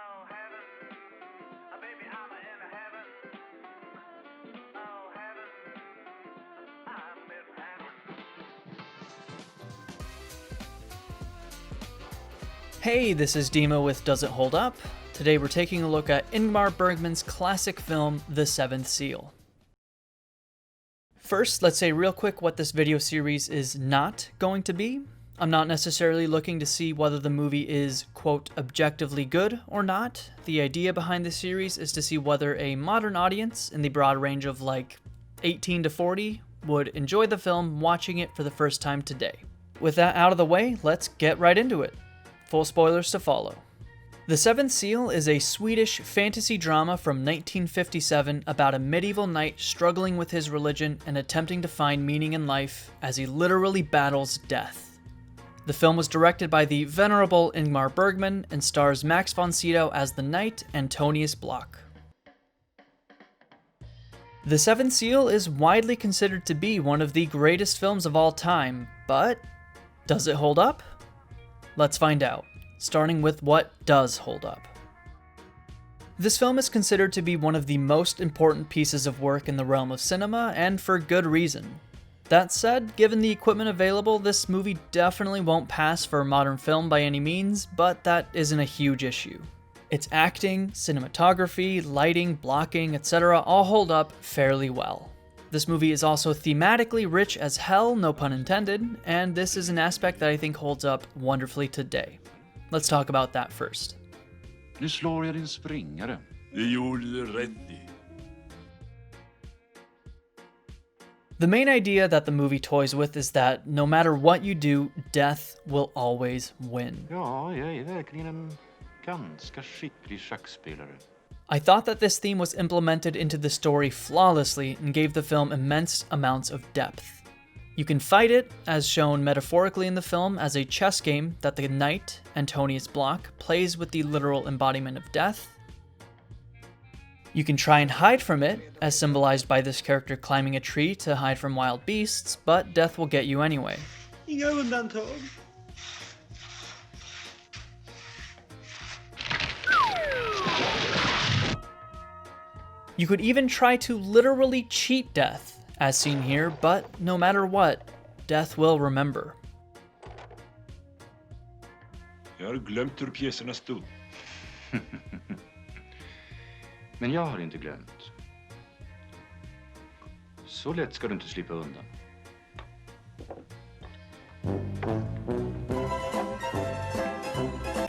Oh heaven, baby, I'm in heaven. Oh heaven, I'm in heaven. Hey, this is Dima with Does It Hold Up? Today we're taking a look at Ingmar Bergman's classic film, The Seventh Seal. First, let's say real quick what this video series is not going to be. I'm not necessarily looking to see whether the movie is, quote, objectively good or not. The idea behind this series is to see whether a modern audience in the broad range of like 18 to 40 would enjoy the film watching it for the first time today. With that out of the way, let's get right into it. Full spoilers to follow. The Seventh Seal is a Swedish fantasy drama from 1957 about a medieval knight struggling with his religion and attempting to find meaning in life as he literally battles death. The film was directed by the venerable Ingmar Bergman and stars Max von Sydow as the knight and Tonius Block. The Seventh Seal is widely considered to be one of the greatest films of all time, but does it hold up? Let's find out, starting with what does hold up. This film is considered to be one of the most important pieces of work in the realm of cinema, and for good reason. That said, given the equipment available, this movie definitely won't pass for a modern film by any means, but that isn't a huge issue. Its acting, cinematography, lighting, blocking, etc. all hold up fairly well. This movie is also thematically rich as hell, no pun intended, and this is an aspect that I think holds up wonderfully today. Let's talk about that first. Nu slår jag din springare. Det gjorde du rätt i. The main idea that the movie toys with is that no matter what you do, death will always win. Ja, jag är verkligen en ganska skicklig schackspelare. I thought that this theme was implemented into the story flawlessly and gave the film immense amounts of depth. You can fight it, as shown metaphorically in the film, as a chess game that the knight, Antonius Block, plays with the literal embodiment of death. You can try and hide from it, as symbolized by this character climbing a tree to hide from wild beasts, but death will get you anyway. Inga undantag. You could even try to literally cheat death, as seen here, but no matter what, death will remember. Jag har glömt hur pjäserna stod. Men jag har inte glömt. Så lätt ska du inte slippa undan.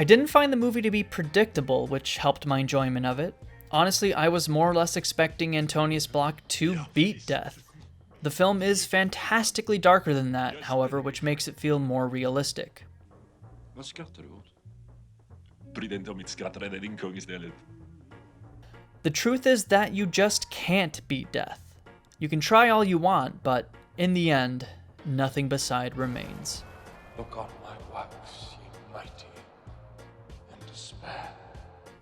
I didn't find the movie to be predictable, which helped my enjoyment of it. Honestly, I was more or less expecting Antonius Block to beat death. The film is fantastically darker than that, however, which makes it feel more realistic. Vad skrattar du åt? Bry dig inte om mitt skratt, rädda din kung istället. The truth is that you just can't beat death. You can try all you want, but in the end, nothing beside remains. Look on my wax, ye mighty, and despair.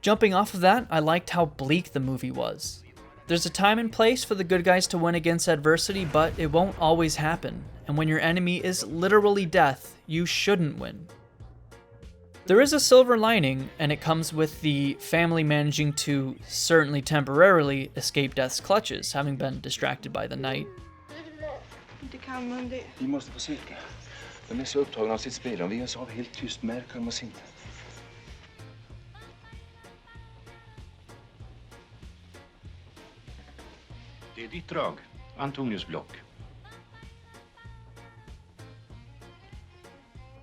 Jumping off of that, I liked how bleak the movie was. There's a time and place for the good guys to win against adversity, but it won't always happen, and when your enemy is literally death, you shouldn't win. There is a silver lining, and it comes with the family managing to, certainly temporarily, escape death's clutches, having been distracted by the knight. Inte kan man det. Vi måste få cirka. De är så upptagna av sitt spel. Om vi ens har helt tyst märker de oss inte. Det är ditt drag, Antonius Block.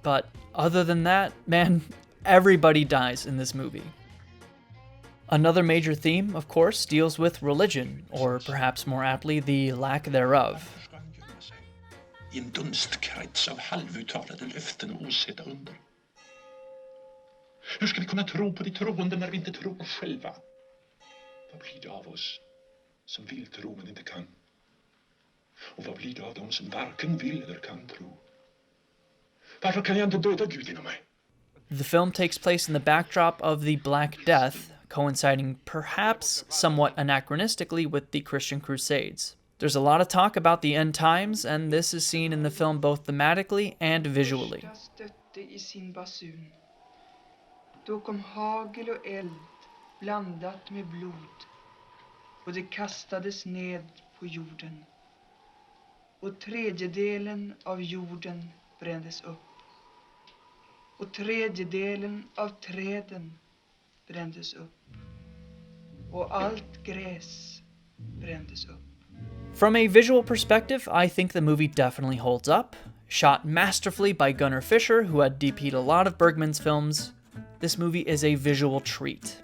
But other than that, man, everybody dies in this movie. Another major theme, of course, deals with religion, or perhaps more aptly, the lack thereof. I en dunstkrets av halvuttalade löften och osedda under. Hur ska vi kunna tro på de troende när vi inte tror själva? Vad blir det av oss som vill tro men inte kan? Och vad blir det av dem som varken vill eller kan tro? Varför kan jag inte döda Gud inom mig? The film takes place in the backdrop of the Black Death, coinciding perhaps somewhat anachronistically with the Christian Crusades. There's a lot of talk about the end times, and this is seen in the film both thematically and visually. Stötte i sin basun. Då kom hagel och eld blandat med blod, och det kastades ned på jorden. Och tredjedelen av jorden brändes upp. Och tredjedelen av träden brändes upp. Och allt gräs brändes upp. From a visual perspective, I think the movie definitely holds up. Shot masterfully by Gunnar Fischer, who had DP'd a lot of Bergman's films, this movie is a visual treat.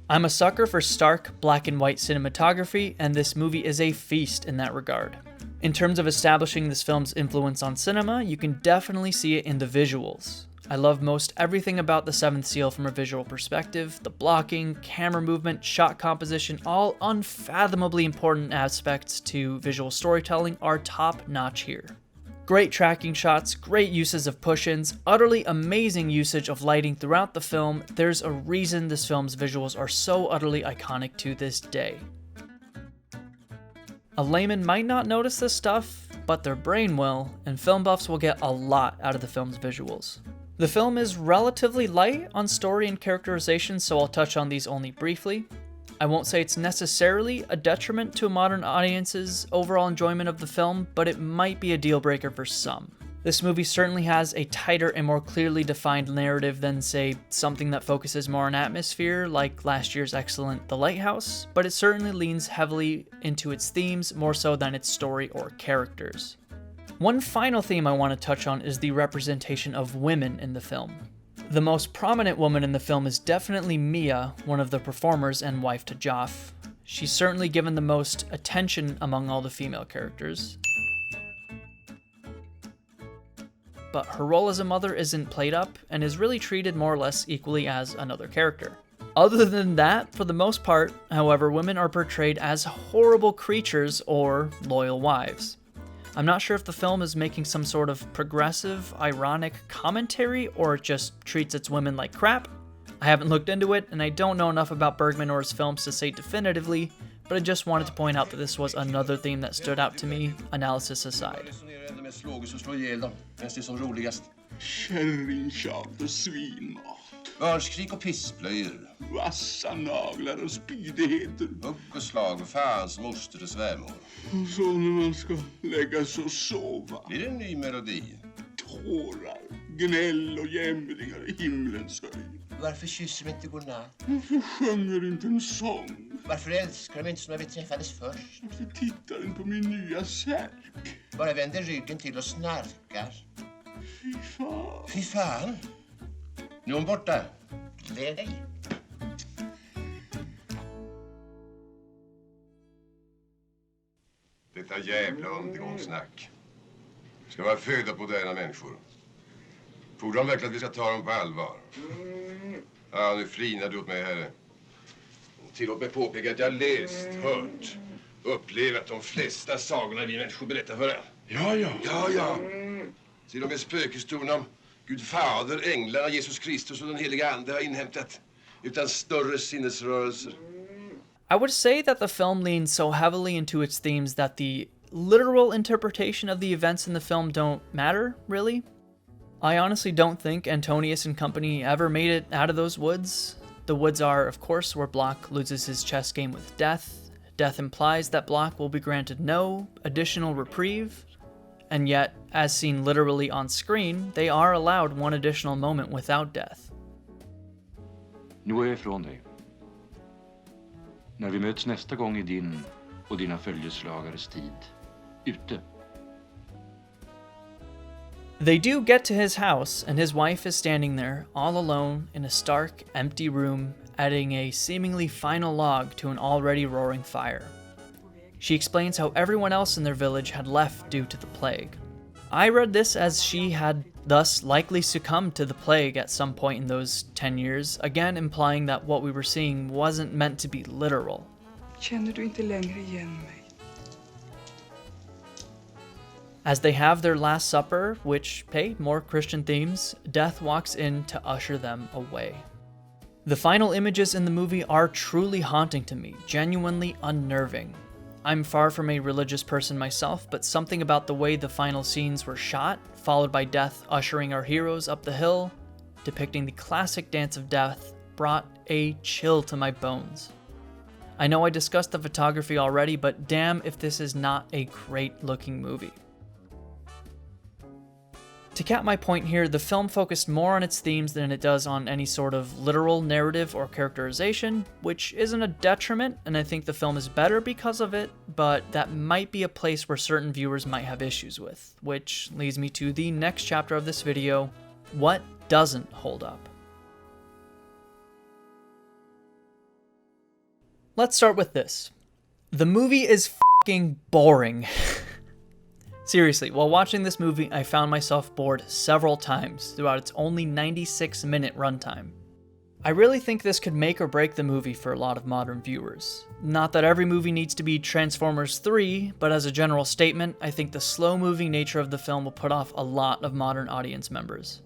I'm a sucker for stark, black and white cinematography, and this movie is a feast in that regard. In terms of establishing this film's influence on cinema, you can definitely see it in the visuals. I love most everything about The Seventh Seal from a visual perspective. The blocking, camera movement, shot composition, all unfathomably important aspects to visual storytelling are top-notch here. Great tracking shots, great uses of push-ins, utterly amazing usage of lighting throughout the film. There's a reason this film's visuals are so utterly iconic to this day. A layman might not notice this stuff, but their brain will, and film buffs will get a lot out of the film's visuals. The film is relatively light on story and characterization, so I'll touch on these only briefly. I won't say it's necessarily a detriment to a modern audience's overall enjoyment of the film, but it might be a deal breaker for some. This movie certainly has a tighter and more clearly defined narrative than, say, something that focuses more on atmosphere, like last year's excellent The Lighthouse, but it certainly leans heavily into its themes more so than its story or characters. One final theme I want to touch on is the representation of women in the film. The most prominent woman in the film is definitely Mia, one of the performers and wife to Joff. She's certainly given the most attention among all the female characters. But her role as a mother isn't played up and is really treated more or less equally as another character. Other than that, for the most part, however, women are portrayed as horrible creatures or loyal wives. I'm not sure if the film is making some sort of progressive, ironic commentary or it just treats its women like crap. I haven't looked into it, and I don't know enough about Bergman or his films to say definitively, but I just wanted to point out that this was another theme that stood out to me, analysis aside. Kärringtjat och svinmat. Barnskrik och pissblöjor. Vassa naglar och spydigheter. Hugg och slag och fans moster och svärmor. Och så när man ska lägga sig och sova. Blir det en ny melodi? Tårar, gnäll och jämringar i himlens höjd. Varför kysser de inte godnatt? Varför sjunger inte en sång? Varför älskar de inte som när vi träffades först? Varför tittar den på min nya särk? Bara vänder ryggen till och snarkar. Fy fan. Fy fan. Nu är hon borta. Gläd dig. Detta jävla undergångssnack. Ska vara föda på moderna människor. Fordrar de verkligen att vi ska ta dem på allvar? Ja, nu flinar du åt mig, herre. Tillåt mig påpeka att jag läst, hört, upplevat de flesta sagorna vi människor berättar för er. Ja. Till och med spökhistorierna om Gud fader, änglarna, Jesus Kristus och den heliga ande har inhämtat utan större sinnesrörelser. I would say that the film leans so heavily into its themes that the literal interpretation of the events in the film don't matter, really. I honestly don't think Antonius and company ever made it out of those woods. The woods are, of course, where Block loses his chess game with Death. Death implies that Block will be granted no additional reprieve, and yet, as seen literally on screen, they are allowed one additional moment without Death. Nu är jag ifrån dig. När vi möts nästa gång i din och dina följeslagares tid, ute. They do get to his house, and his wife is standing there, all alone, in a stark, empty room, adding a seemingly final log to an already roaring fire. She explains how everyone else in their village had left due to the plague. I read this as she had thus likely succumbed to the plague at some point in those 10 years, again implying that what we were seeing wasn't meant to be literal. Känner du inte längre igen mig? As they have their Last Supper, which, hey, more Christian themes, Death walks in to usher them away. The final images in the movie are truly haunting to me, genuinely unnerving. I'm far from a religious person myself, but something about the way the final scenes were shot, followed by Death ushering our heroes up the hill, depicting the classic dance of death, brought a chill to my bones. I know I discussed the photography already, but damn if this is not a great looking movie. To cap my point here, the film focused more on its themes than it does on any sort of literal narrative or characterization, which isn't a detriment, and I think the film is better because of it, but that might be a place where certain viewers might have issues with, which leads me to the next chapter of this video: what doesn't hold up? Let's start with this. The movie is fucking boring. Seriously, while watching this movie, I found myself bored several times throughout its only 96-minute runtime. I really think this could make or break the movie for a lot of modern viewers. Not that every movie needs to be Transformers 3, but as a general statement, I think the slow-moving nature of the film will put off a lot of modern audience members.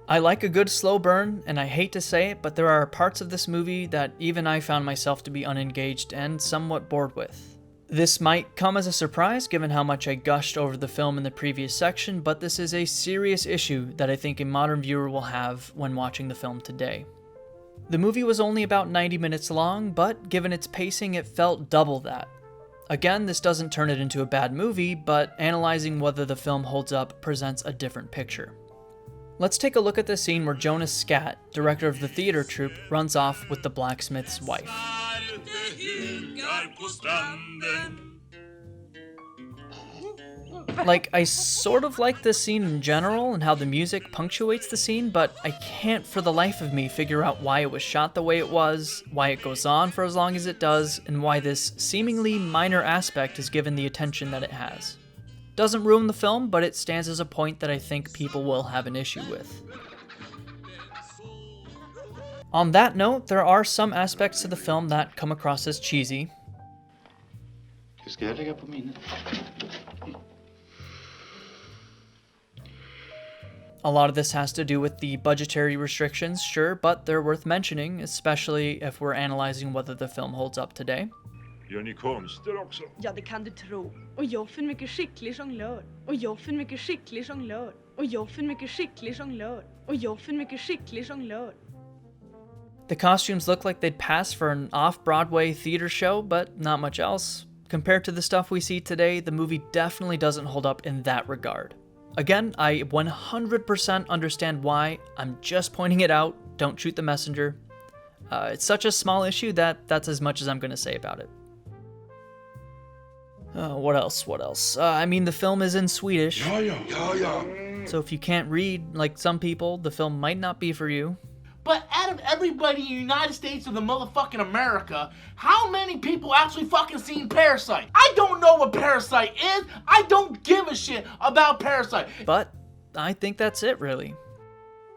I like a good slow burn, and I hate to say it, but there are parts of this movie that even I found myself to be unengaged and somewhat bored with. This might come as a surprise given how much I gushed over the film in the previous section, but this is a serious issue that I think a modern viewer will have when watching the film today. The movie was only about 90 minutes long, but given its pacing, it felt double that. Again, this doesn't turn it into a bad movie, but analyzing whether the film holds up presents a different picture. Let's take a look at the scene where Jonas Scat, director of the theater troupe, runs off with the blacksmith's wife. Like, I sort of like this scene in general and how the music punctuates the scene, but I can't for the life of me figure out why it was shot the way it was, why it goes on for as long as it does, and why this seemingly minor aspect is given the attention that it has. Doesn't ruin the film, but it stands as a point that I think people will have an issue with. On that note, there are some aspects to the film that come across as cheesy. A lot of this has to do with the budgetary restrictions, sure, but they're worth mentioning, especially if we're analyzing whether the film holds up today. Gör ni konster också? Ja, det kan du tro. Och jag är en mycket skicklig jonglör. Och jag är en mycket skicklig jonglör. Och jag är en mycket skicklig jonglör. Och jag är en mycket skicklig jonglör. The costumes look like they'd pass for an off-Broadway theater show, but not much else. Compared to the stuff we see today, the movie definitely doesn't hold up in that regard. Again, I 100% understand why. I'm just pointing it out. Don't shoot the messenger. It's such a small issue that that's as much as I'm going to say about it. What else? I mean, the film is in Swedish. So if you can't read, like some people, the film might not be for you. But out of everybody in the United States of the motherfucking America, how many people actually fucking seen Parasite? I don't know what Parasite is. I don't give a shit about Parasite. But I think that's it, really.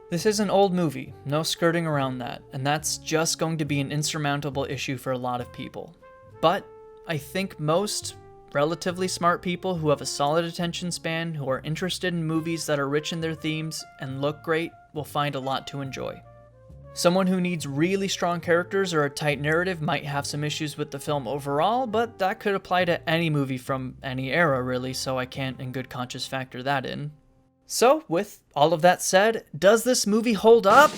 This is an old movie, no skirting around that, and that's just going to be an insurmountable issue for a lot of people. But I think most relatively smart people who have a solid attention span, who are interested in movies that are rich in their themes and look great, will find a lot to enjoy. Someone who needs really strong characters or a tight narrative might have some issues with the film overall, but that could apply to any movie from any era, really, so I can't in good conscience factor that in. So, with all of that said, does this movie hold up?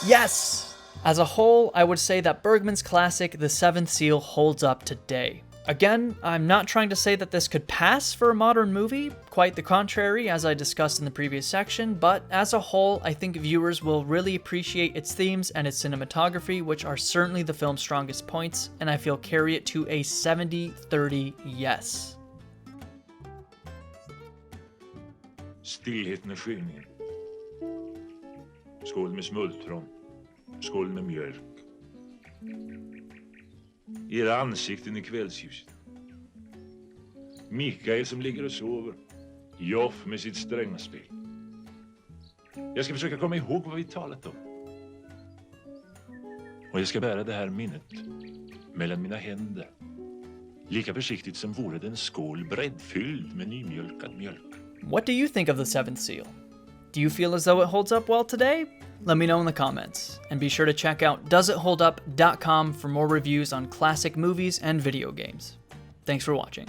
Yes! As a whole, I would say that Bergman's classic, The Seventh Seal, holds up today. Again, I'm not trying to say that this could pass for a modern movie, quite the contrary, as I discussed in the previous section, but as a whole, I think viewers will really appreciate its themes and its cinematography, which are certainly the film's strongest points, and I feel carry it to a 70-30 yes. Stillheten är skymning. Skål med smultron. Skål med mjölk. Era ansikten i kvällsljuset. Mikael som ligger och sover. Joff med sitt strängaspel. Jag ska försöka komma ihåg vad vi talat om. Och jag ska bära det här minnet mellan mina händer. Lika försiktigt som vore det en skål breddfylld med nymjölkad mjölk. What do you think of The Seventh Seal? Do you feel as though it holds up well today? Let me know in the comments. And be sure to check out doesitholdup.com for more reviews on classic movies and video games. Thanks for watching.